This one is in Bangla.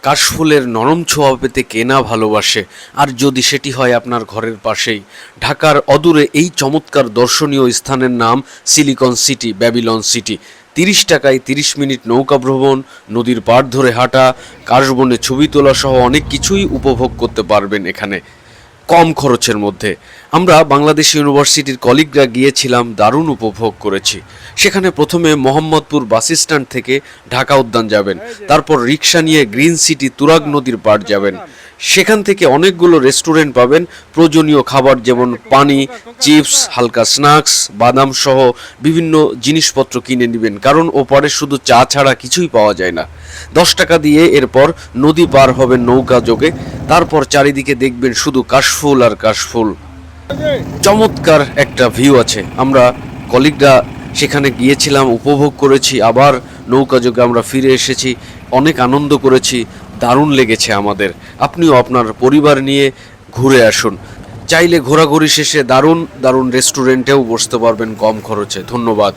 কাশফুলের নরম ছোঁয়া পেতে কে না ভালোবাসে, আর যদি সেটি হয় আপনার ঘরের পাশেই। ঢাকার অদূরে এই চমৎকার দর্শনীয় স্থানের নাম সিলিকন সিটি, ব্যাবিলন সিটি। 30 টাকায় 30 মিনিট নৌকা ভ্রমণ, নদীর পাড় ধরে হাঁটা, কাশবনে ছবি তোলা সহ অনেক কিছুই উপভোগ করতে পারবেন এখানে কম খরচের মধ্যে। আমরা বাংলাদেশ ইউনিভার্সিটির কলিগরা গিয়েছিলাম, দারুণ উপভোগ করেছি। সেখানে প্রথমে মোহাম্মদপুর বাস স্ট্যান্ড থেকে ঢাকা উদ্যান যাবেন, তারপর রিক্সা নিয়ে গ্রিন সিটি তুরাগ নদীর পাড় যাবেন। সেখান থেকে অনেকগুলো রেস্টুরেন্ট পাবেন, প্রয়োজনীয় খাবার যেমন পানি, চিপস, হালকা স্ন্যাক্স, বাদাম সহ বিভিন্ন জিনিসপত্র কিনে নেবেন, কারণ ওপারে শুধু চা ছাড়া কিছুই পাওয়া যায় না। 10 টাকা দিয়ে এরপর নদী পার হবেন নৌকা যোগে, তারপর চারিদিকে দেখবেন শুধু কাশফুল আর কাশফুল। চমৎকার একটা ভিউ আছে। আমরা কলিগরা সেখানে গিয়েছিলাম, উপভোগ করেছি, আবার নৌকা যোগে আমরা ফিরে এসেছি, অনেক আনন্দ করেছি, দারুণ লেগেছে আমাদের। আপনিও আপনার পরিবার নিয়ে ঘুরে আসুন। চাইলে ঘোরাঘুরি শেষে দারুণ দারুণ রেস্টুরেন্টেও বসতে পারবেন কম খরচে। ধন্যবাদ।